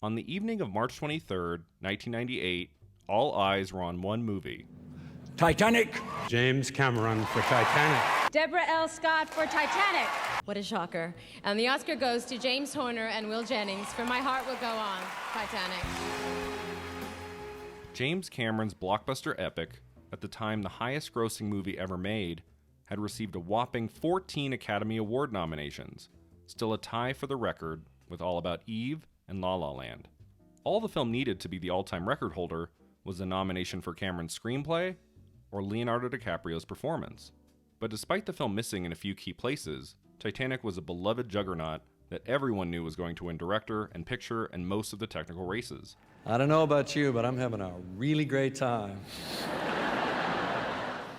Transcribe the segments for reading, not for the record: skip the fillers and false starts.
On the evening of March 23rd, 1998, all eyes were on one movie. Titanic! James Cameron for Titanic. Deborah L. Scott for Titanic. What a shocker. And the Oscar goes to James Horner and Will Jennings for My Heart Will Go On, Titanic. James Cameron's blockbuster epic, at the time the highest-grossing movie ever made, had received a whopping 14 Academy Award nominations, still a tie for the record with All About Eve and La La Land. All the film needed to be the all-time record holder was a nomination for Cameron's screenplay or Leonardo DiCaprio's performance. But despite the film missing in a few key places, Titanic was a beloved juggernaut that everyone knew was going to win director and picture and most of the technical races. I don't know about you, but I'm having a really great time.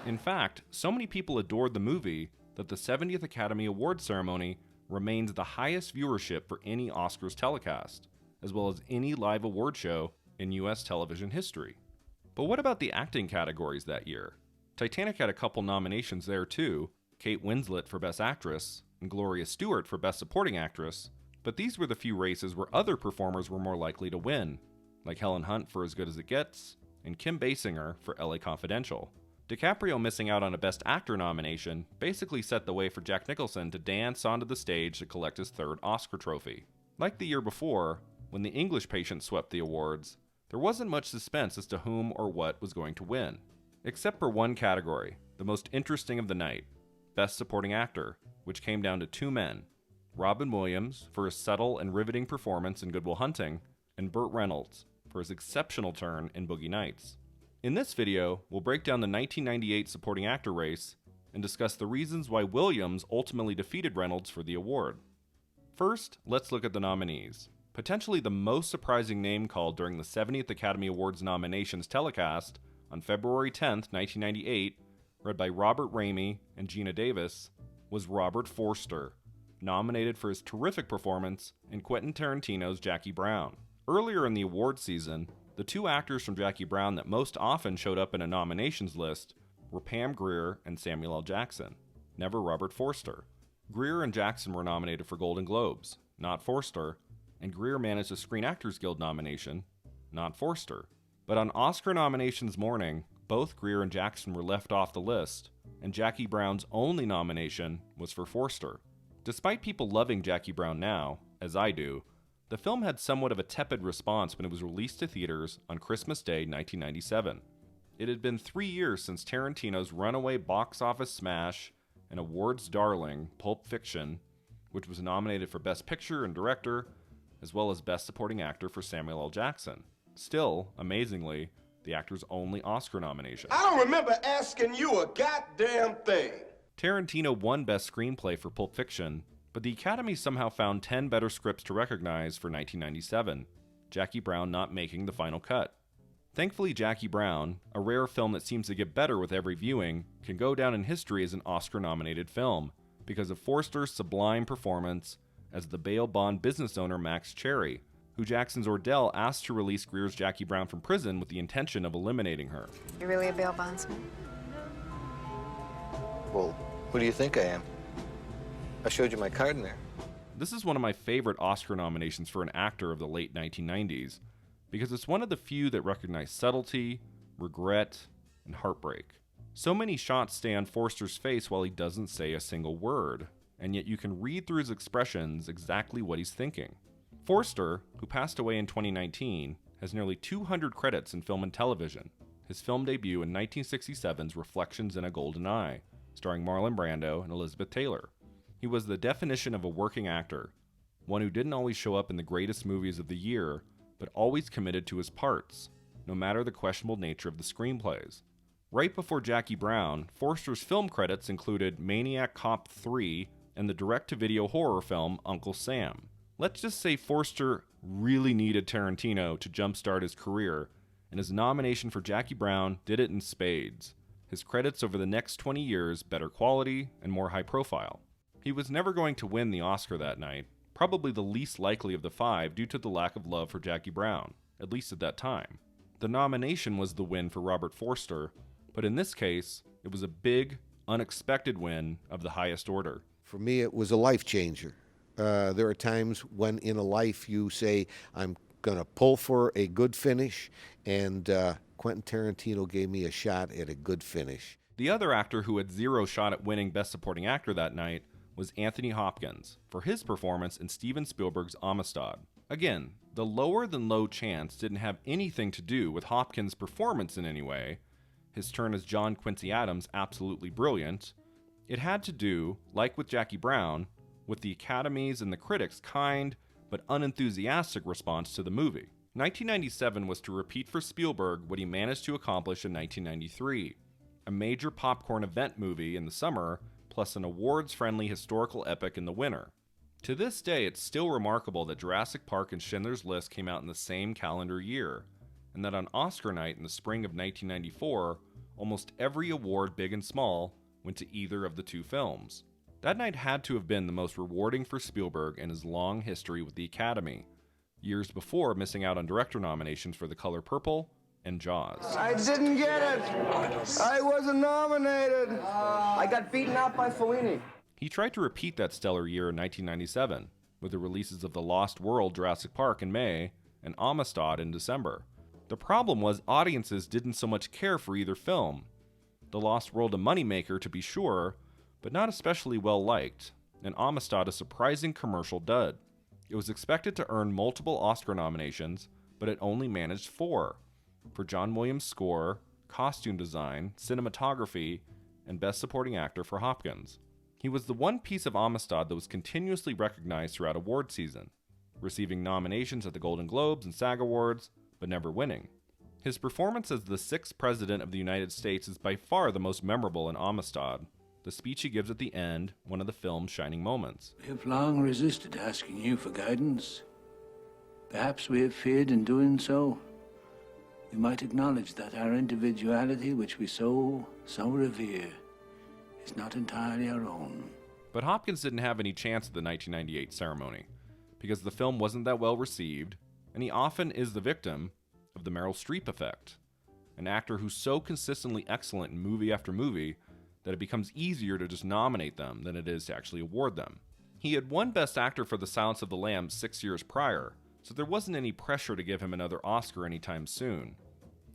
In fact, so many people adored the movie that the 70th Academy Awards ceremony remains the highest viewership for any Oscars telecast, as well as any live award show in US television history. But what about the acting categories that year? Titanic had a couple nominations there too, Kate Winslet for Best Actress and Gloria Stewart for Best Supporting Actress, but these were the few races where other performers were more likely to win, like Helen Hunt for As Good As It Gets and Kim Basinger for LA Confidential. DiCaprio missing out on a Best Actor nomination basically set the way for Jack Nicholson to dance onto the stage to collect his third Oscar trophy. Like the year before, when The English Patient swept the awards, there wasn't much suspense as to whom or what was going to win. Except for one category, the most interesting of the night, Best Supporting Actor, which came down to two men, Robin Williams for his subtle and riveting performance in Good Will Hunting, and Burt Reynolds for his exceptional turn in Boogie Nights. In this video, we'll break down the 1998 supporting actor race and discuss the reasons why Williams ultimately defeated Reynolds for the award. First, let's look at the nominees. Potentially the most surprising name called during the 70th Academy Awards nominations telecast on February 10th, 1998, read by Robert Ramey and Gina Davis, was Robert Forster, nominated for his terrific performance in Quentin Tarantino's Jackie Brown. Earlier in the award season, the two actors from Jackie Brown that most often showed up in a nominations list were Pam Grier and Samuel L. Jackson, never Robert Forster. Grier and Jackson were nominated for Golden Globes, not Forster, and Grier managed a Screen Actors Guild nomination, not Forster. But on Oscar nominations morning, both Grier and Jackson were left off the list, and Jackie Brown's only nomination was for Forster. Despite people loving Jackie Brown now, as I do, the film had somewhat of a tepid response when it was released to theaters on Christmas Day 1997. It had been 3 years since Tarantino's runaway box office smash and awards darling, Pulp Fiction, which was nominated for Best Picture and Director, as well as Best Supporting Actor for Samuel L. Jackson. Still, amazingly, the actor's only Oscar nomination. I don't remember asking you a goddamn thing. Tarantino won Best Screenplay for Pulp Fiction, but the Academy somehow found 10 better scripts to recognize for 1997, Jackie Brown not making the final cut. Thankfully, Jackie Brown, a rare film that seems to get better with every viewing, can go down in history as an Oscar-nominated film, because of Forster's sublime performance as the bail bond business owner Max Cherry, who Jackson's Ordell asked to release Grier's Jackie Brown from prison with the intention of eliminating her. You're really a bail bondsman? Well, who do you think I am? I showed you my card in there. This is one of my favorite Oscar nominations for an actor of the late 1990s, because it's one of the few that recognize subtlety, regret, and heartbreak. So many shots stay on Forster's face while he doesn't say a single word, and yet you can read through his expressions exactly what he's thinking. Forster, who passed away in 2019, has nearly 200 credits in film and television. His film debut in 1967's Reflections in a Golden Eye, starring Marlon Brando and Elizabeth Taylor. He was the definition of a working actor, one who didn't always show up in the greatest movies of the year, but always committed to his parts, no matter the questionable nature of the screenplays. Right before Jackie Brown, Forster's film credits included Maniac Cop 3 and the direct-to-video horror film Uncle Sam. Let's just say Forster really needed Tarantino to jumpstart his career, and his nomination for Jackie Brown did it in spades. His credits over the next 20 years better quality and more high profile. He was never going to win the Oscar that night, probably the least likely of the five due to the lack of love for Jackie Brown, at least at that time. The nomination was the win for Robert Forster, but in this case, it was a big, unexpected win of the highest order. For me, it was a life changer. There are times when in a life you say, I'm gonna pull for a good finish, and Quentin Tarantino gave me a shot at a good finish. The other actor who had zero shot at winning Best Supporting Actor that night was Anthony Hopkins for his performance in Steven Spielberg's Amistad. Again, the lower-than-low chance didn't have anything to do with Hopkins' performance in any way. His turn as John Quincy Adams absolutely brilliant. It had to do, like with Jackie Brown, with the Academy's and the critics' kind but unenthusiastic response to the movie. 1997 was to repeat for Spielberg what he managed to accomplish in 1993, a major popcorn event movie in the summer, plus an awards-friendly historical epic in the winter. To this day, it's still remarkable that Jurassic Park and Schindler's List came out in the same calendar year, and that on Oscar night in the spring of 1994, almost every award, big and small, went to either of the two films. That night had to have been the most rewarding for Spielberg in his long history with the Academy, years before missing out on director nominations for The Color Purple and Jaws. I didn't get it. I wasn't nominated. I got beaten out by Fellini. He tried to repeat that stellar year in 1997, with the releases of The Lost World Jurassic Park in May and Amistad in December. The problem was audiences didn't so much care for either film. The Lost World a moneymaker, to be sure, but not especially well liked, and Amistad a surprising commercial dud. It was expected to earn multiple Oscar nominations, but it only managed 4, for John Williams' score, costume design, cinematography, and Best Supporting Actor for Hopkins. He was the one piece of Amistad that was continuously recognized throughout award season, receiving nominations at the Golden Globes and SAG Awards, but never winning. His performance as the 6th President of the United States is by far the most memorable in Amistad. The speech he gives at the end, one of the film's shining moments. We have long resisted asking you for guidance. Perhaps we have feared in doing so, we might acknowledge that our individuality, which we so revere, is not entirely our own. But Hopkins didn't have any chance at the 1998 ceremony, because the film wasn't that well received, and he often is the victim of the Meryl Streep effect, an actor who's so consistently excellent in movie after movie that it becomes easier to just nominate them than it is to actually award them. He had won Best Actor for The Silence of the Lambs 6 years prior, so there wasn't any pressure to give him another Oscar anytime soon.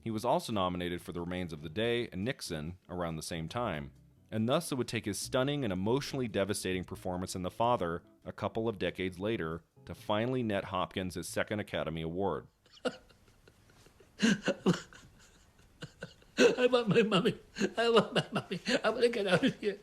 He was also nominated for The Remains of the Day and Nixon around the same time, and thus it would take his stunning and emotionally devastating performance in The Father a couple of decades later to finally net Hopkins his second Academy Award. I want my mommy. I want my mommy. I want to get out of here.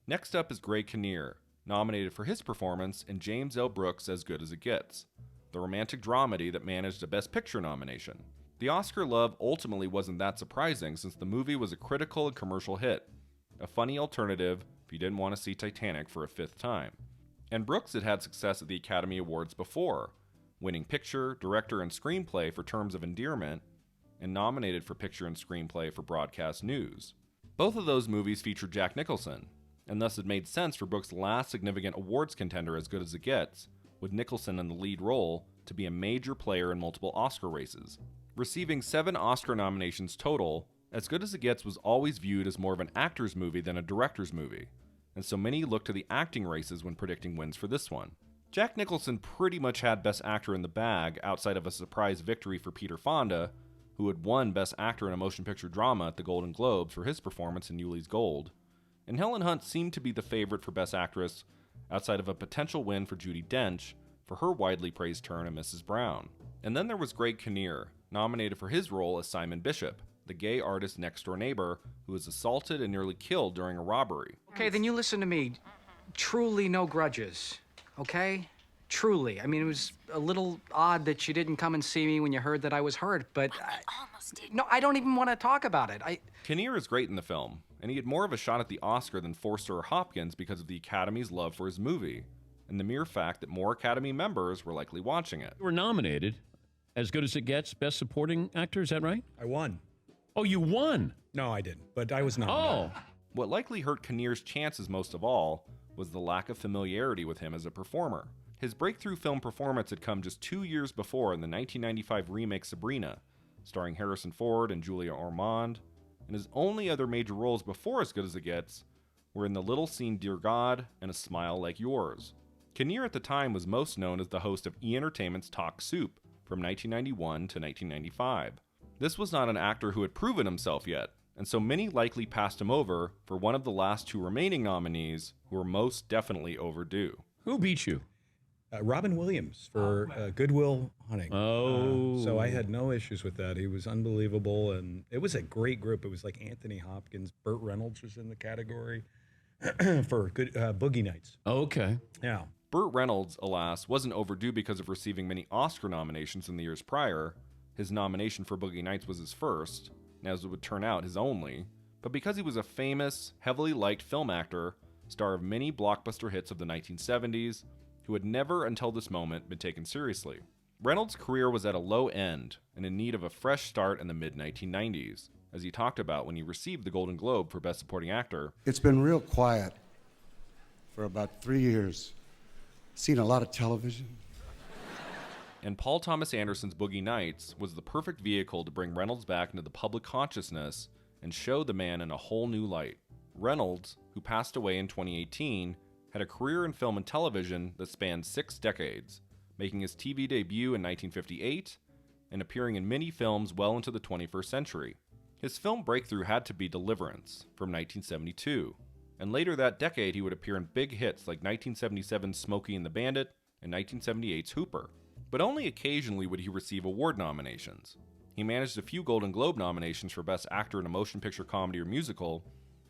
Next up is Greg Kinnear, nominated for his performance in James L. Brooks' As Good as It Gets, the romantic dramedy that managed a Best Picture nomination. The Oscar love ultimately wasn't that surprising since the movie was a critical and commercial hit, a funny alternative if you didn't want to see Titanic for a 5th time. And Brooks had had success at the Academy Awards before, winning Picture, Director, and Screenplay for Terms of Endearment, and nominated for Picture and Screenplay for Broadcast News. Both of those movies featured Jack Nicholson, and thus it made sense for Brooks' last significant awards contender, As Good as It Gets, with Nicholson in the lead role, to be a major player in multiple Oscar races. Receiving 7 Oscar nominations total, As Good as It Gets was always viewed as more of an actor's movie than a director's movie, and so many looked to the acting races when predicting wins for this one. Jack Nicholson pretty much had Best Actor in the bag outside of a surprise victory for Peter Fonda, who had won Best Actor in a Motion Picture Drama at the Golden Globes for his performance in Yuli's Gold, and Helen Hunt seemed to be the favorite for Best Actress outside of a potential win for Judi Dench for her widely praised turn in Mrs. Brown. And then there was Greg Kinnear, nominated for his role as Simon Bishop, the gay artist's next-door neighbor who was assaulted and nearly killed during a robbery. Okay, then you listen to me. Truly no grudges, okay? Truly. I mean, it was a little odd that you didn't come and see me when you heard that I was hurt, but no, I don't even want to talk about it. Kinnear is great in the film, and he had more of a shot at the Oscar than Forster or Hopkins because of the Academy's love for his movie, and the mere fact that more Academy members were likely watching it. You were nominated, As Good as It Gets, Best Supporting Actor, is that right? I won. Oh, you won? No, I didn't, but I was nominated. Oh. What likely hurt Kinnear's chances most of all was the lack of familiarity with him as a performer. His breakthrough film performance had come just 2 years before in the 1995 remake Sabrina, starring Harrison Ford and Julia Ormond, and his only other major roles before As Good as It Gets were in the little scene Dear God and A Smile Like Yours. Kinnear at the time was most known as the host of E! Entertainment's Talk Soup from 1991 to 1995. This was not an actor who had proven himself yet, and so many likely passed him over for one of the last two remaining nominees who were most definitely overdue. Who beat you? Robin Williams for Good Will Hunting. Oh. So I had no issues with that. He was unbelievable, and it was a great group. It was like Anthony Hopkins. Burt Reynolds was in the category for good Boogie Nights. Okay. Yeah. Burt Reynolds, alas, wasn't overdue because of receiving many Oscar nominations in the years prior. His nomination for Boogie Nights was his first, and as it would turn out, his only. But because he was a famous, heavily liked film actor, star of many blockbuster hits of the 1970s, who had never until this moment been taken seriously. Reynolds' career was at a low end and in need of a fresh start in the mid-1990s, as he talked about when he received the Golden Globe for Best Supporting Actor. It's been real quiet for about 3 years. Seen a lot of television. And Paul Thomas Anderson's Boogie Nights was the perfect vehicle to bring Reynolds back into the public consciousness and show the man in a whole new light. Reynolds, who passed away in 2018, had a career in film and television that spanned 6 decades, making his TV debut in 1958 and appearing in many films well into the 21st century. His film breakthrough had to be Deliverance from 1972, and later that decade he would appear in big hits like 1977's Smokey and the Bandit and 1978's Hooper. But only occasionally would he receive award nominations. He managed a few Golden Globe nominations for Best Actor in a Motion Picture Comedy or Musical,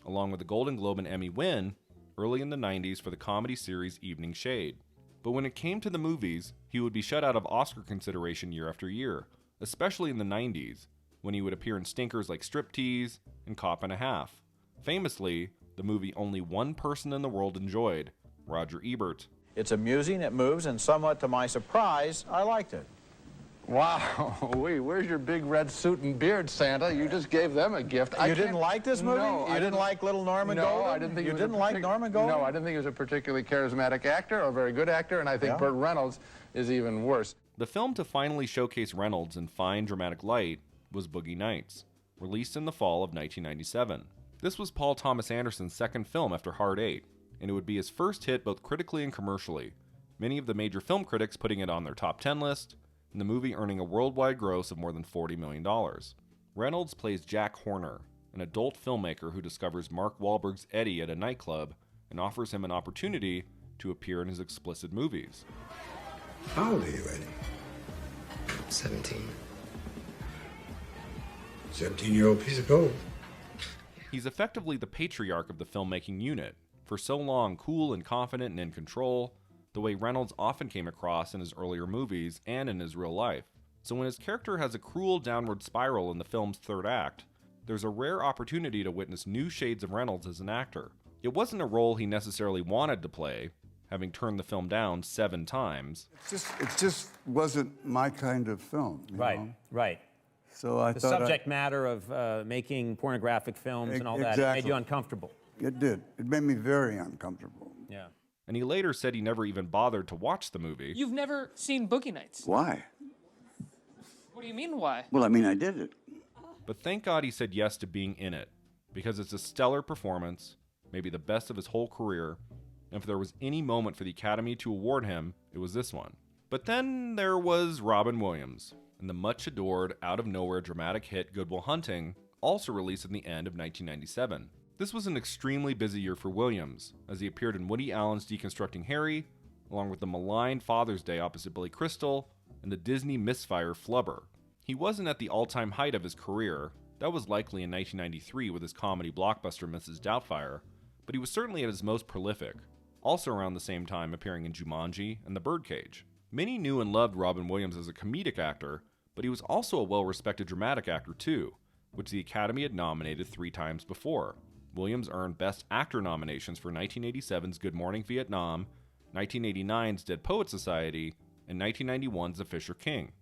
along with a Golden Globe and Emmy win early in the 90s for the comedy series Evening Shade. But when it came to the movies, he would be shut out of Oscar consideration year after year, especially in the 90s, when he would appear in stinkers like Striptease and Cop and a Half. Famously, the movie only one person in the world enjoyed, Roger Ebert. It's amusing, it moves, and somewhat to my surprise, I liked it. Wow, where's your big red suit and beard, Santa? You just gave them a gift. You didn't like this movie? No, you didn't like Little Norman Golden? No, I didn't think you didn't like Norman Golden? No, I didn't think he was a particularly charismatic actor or a very good actor, and I think Burt Reynolds is even worse. The film to finally showcase Reynolds in fine dramatic light was Boogie Nights, released in the fall of 1997. This was Paul Thomas Anderson's second film after Hard Eight, and it would be his first hit both critically and commercially, many of the major film critics putting it on their top 10 list, and the movie earning a worldwide gross of more than $40 million. Reynolds plays Jack Horner, an adult filmmaker who discovers Mark Wahlberg's Eddie at a nightclub and offers him an opportunity to appear in his explicit movies. How old are you, Eddie? 17. 17-year-old piece of gold. He's effectively the patriarch of the filmmaking unit, for so long cool and confident and in control, the way Reynolds often came across in his earlier movies and in his real life. So when his character has a cruel downward spiral in the film's third act, there's a rare opportunity to witness new shades of Reynolds as an actor. It wasn't a role he necessarily wanted to play, having turned the film down 7 times. It just wasn't my kind of film. Right, know? right. So I the thought subject matter of making pornographic films and all that, exactly. it made you uncomfortable. It did. It made me very uncomfortable. Yeah. And he later said he never even bothered to watch the movie. You've never seen Boogie Nights? Why? What do you mean, why? Well, I mean, I did it. But thank God he said yes to being in it, because it's a stellar performance, maybe the best of his whole career, and if there was any moment for the Academy to award him, it was this one. But then there was Robin Williams, and the much-adored, out-of-nowhere dramatic hit Good Will Hunting, also released at the end of 1997. This was an extremely busy year for Williams, as he appeared in Woody Allen's Deconstructing Harry, along with the maligned Father's Day opposite Billy Crystal, and the Disney misfire Flubber. He wasn't at the all-time height of his career, that was likely in 1993 with his comedy blockbuster Mrs. Doubtfire, but he was certainly at his most prolific, also around the same time appearing in Jumanji and The Birdcage. Many knew and loved Robin Williams as a comedic actor, but he was also a well-respected dramatic actor too, which the Academy had nominated 3 times before. Williams earned Best Actor nominations for 1987's Good Morning Vietnam, 1989's Dead Poets Society, and 1991's The Fisher King.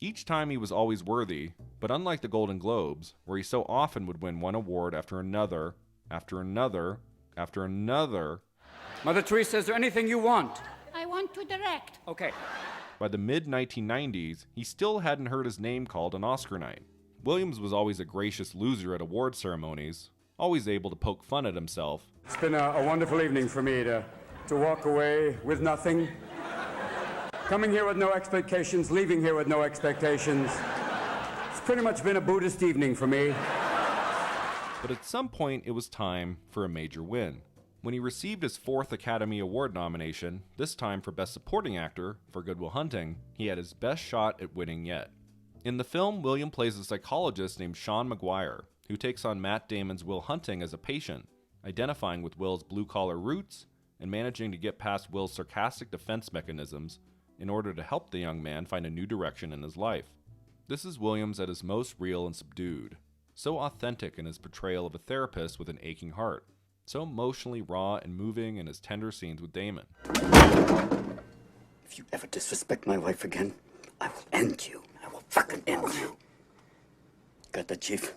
Each time he was always worthy, but unlike the Golden Globes, where he so often would win one award after another, after another, after another. Mother Teresa, is there anything you want? I want to direct. Okay. By the mid-1990s, he still hadn't heard his name called on Oscar night. Williams was always a gracious loser at award ceremonies, always able to poke fun at himself. It's been a wonderful evening for me to To walk away with nothing. Coming here with no expectations, leaving here with no expectations. It's pretty much been a Buddhist evening for me. But at some point, it was time for a major win. When he received his 4th Academy Award nomination, this time for Best Supporting Actor for Good Will Hunting, he had his best shot at winning yet. In the film, William plays a psychologist named Sean Maguire, who takes on Matt Damon's Will Hunting as a patient, identifying with Will's blue-collar roots and managing to get past Will's sarcastic defense mechanisms in order to help the young man find a new direction in his life. This is Williams at his most real and subdued, so authentic in his portrayal of a therapist with an aching heart, so emotionally raw and moving in his tender scenes with Damon. If you ever disrespect my wife again, I will end you. I will fucking end you. Got that, Chief?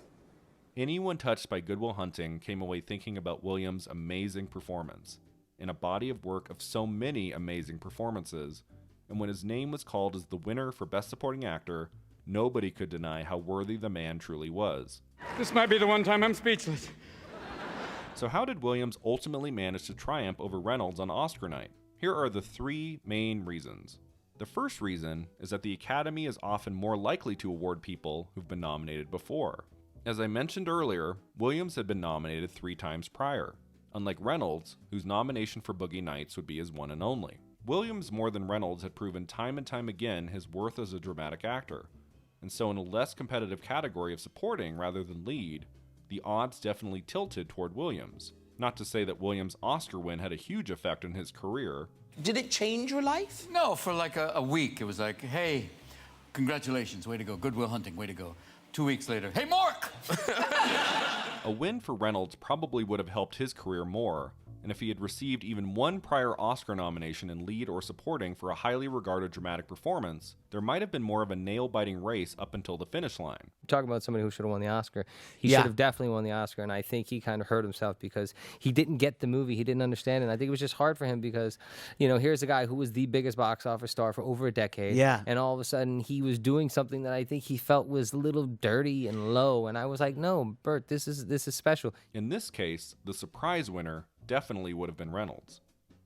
Anyone touched by Good Will Hunting came away thinking about Williams' amazing performance, in a body of work of so many amazing performances, and when his name was called as the winner for Best Supporting Actor, nobody could deny how worthy the man truly was. This might be the one time I'm speechless. So how did Williams ultimately manage to triumph over Reynolds on Oscar night? Here are the 3 main reasons. The first reason is that the Academy is often more likely to award people who've been nominated before. As I mentioned earlier, Williams had been nominated 3 times prior, unlike Reynolds, whose nomination for Boogie Nights would be his one and only. Williams, more than Reynolds, had proven time and time again his worth as a dramatic actor, and so in a less competitive category of supporting rather than lead, the odds definitely tilted toward Williams. Not to say that Williams' Oscar win had a huge effect on his career. Did it change your life? No, for like a week. It was like, hey, congratulations, way to go. Good Will Hunting, way to go. 2 weeks later, hey, Mark! A win for Reynolds probably would have helped his career more, and if he had received even one prior Oscar nomination in lead or supporting for a highly regarded dramatic performance, there might have been more of a nail-biting race up until the finish line. Talking about somebody who should have won the Oscar. He Yeah. should have definitely won the Oscar, and I think he kind of hurt himself because he didn't get the movie. He didn't understand it, and I think it was just hard for him because, you know, here's a guy who was the biggest box office star for over a decade, Yeah. and all of a sudden he was doing something that I think he felt was a little dirty and low, and I was like, no, Burt, this is special. In this case, the surprise winner definitely would have been Reynolds.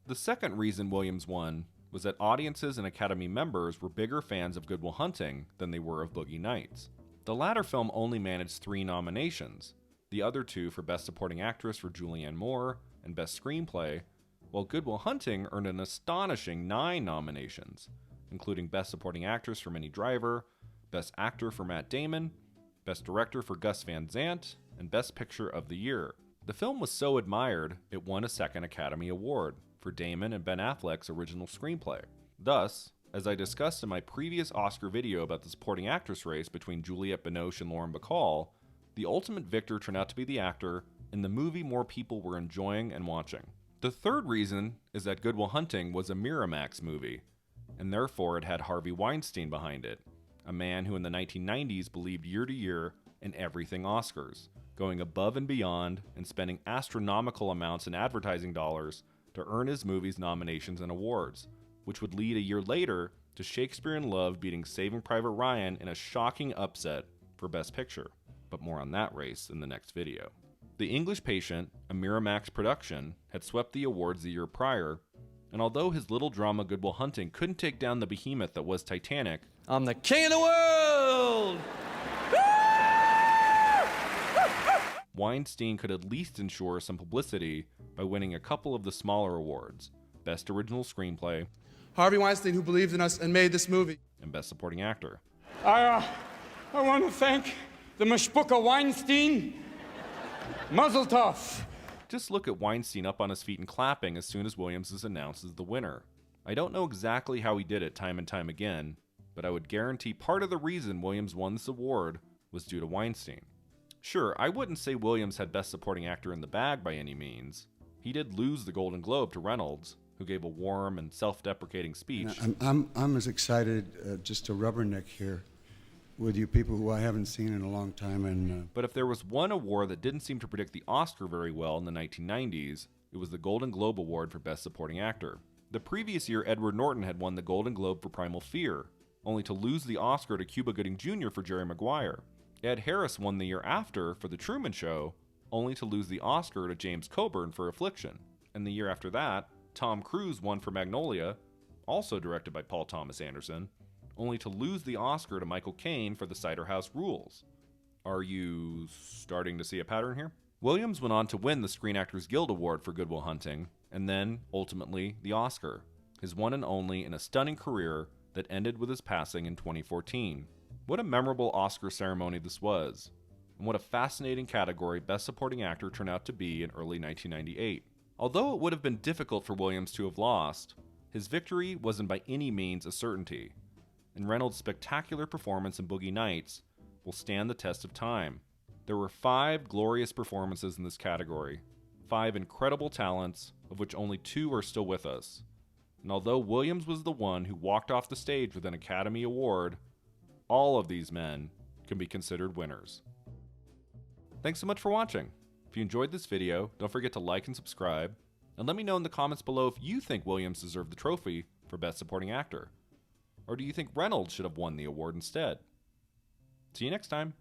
The second reason Williams won was that audiences and Academy members were bigger fans of Good Will Hunting than they were of Boogie Nights. The latter film only managed 3 nominations, the other 2 for Best Supporting Actress for Julianne Moore and Best Screenplay, while Good Will Hunting earned an astonishing 9 nominations, including Best Supporting Actress for Minnie Driver, Best Actor for Matt Damon, Best Director for Gus Van Sant, and Best Picture of the Year. The film was so admired, it won a 2nd Academy Award for Damon and Ben Affleck's original screenplay. Thus, as I discussed in my previous Oscar video about the supporting actress race between Juliette Binoche and Lauren Bacall, the ultimate victor turned out to be the actor in the movie more people were enjoying and watching. The third reason is that Good Will Hunting was a Miramax movie, and therefore it had Harvey Weinstein behind it, a man who in the 1990s believed year to year in everything Oscars, going above and beyond and spending astronomical amounts in advertising dollars to earn his movie's nominations and awards, which would lead a year later to Shakespeare in Love beating Saving Private Ryan in a shocking upset for Best Picture. But more on that race in the next video. The English Patient, a Miramax production, had swept the awards the year prior, and although his little drama Good Will Hunting couldn't take down the behemoth that was Titanic, I'm the king of the world! Weinstein could at least ensure some publicity by winning a couple of the smaller awards, Best Original Screenplay, Harvey Weinstein, who believed in us and made this movie, and Best Supporting Actor. I want to thank the Mashbuka Weinstein. Mazel tov. Just look at Weinstein up on his feet and clapping as soon as Williams is announced as the winner. I don't know exactly how he did it time and time again, but I would guarantee part of the reason Williams won this award was due to Weinstein. Sure, I wouldn't say Williams had Best Supporting Actor in the bag by any means. He did lose the Golden Globe to Reynolds, who gave a warm and self-deprecating speech. I'm as excited just to rubberneck here with you people who I haven't seen in a long time. And But if there was one award that didn't seem to predict the Oscar very well in the 1990s, it was the Golden Globe Award for Best Supporting Actor. The previous year, Edward Norton had won the Golden Globe for Primal Fear, only to lose the Oscar to Cuba Gooding Jr. for Jerry Maguire. Ed Harris won the year after for The Truman Show, only to lose the Oscar to James Coburn for Affliction. And the year after that, Tom Cruise won for Magnolia, also directed by Paul Thomas Anderson, only to lose the Oscar to Michael Caine for The Cider House Rules. Are you starting to see a pattern here? Williams went on to win the Screen Actors Guild Award for Good Will Hunting, and then, ultimately, the Oscar, his one and only in a stunning career that ended with his passing in 2014. What a memorable Oscar ceremony this was, and what a fascinating category Best Supporting Actor turned out to be in early 1998. Although it would have been difficult for Williams to have lost, his victory wasn't by any means a certainty, and Reynolds' spectacular performance in Boogie Nights will stand the test of time. There were 5 glorious performances in this category, 5 incredible talents, of which only 2 are still with us. And although Williams was the one who walked off the stage with an Academy Award, all of these men can be considered winners. Thanks so much for watching. If you enjoyed this video, don't forget to like and subscribe, and let me know in the comments below if you think Williams deserved the trophy for Best Supporting Actor. Or do you think Reynolds should have won the award instead? See you next time.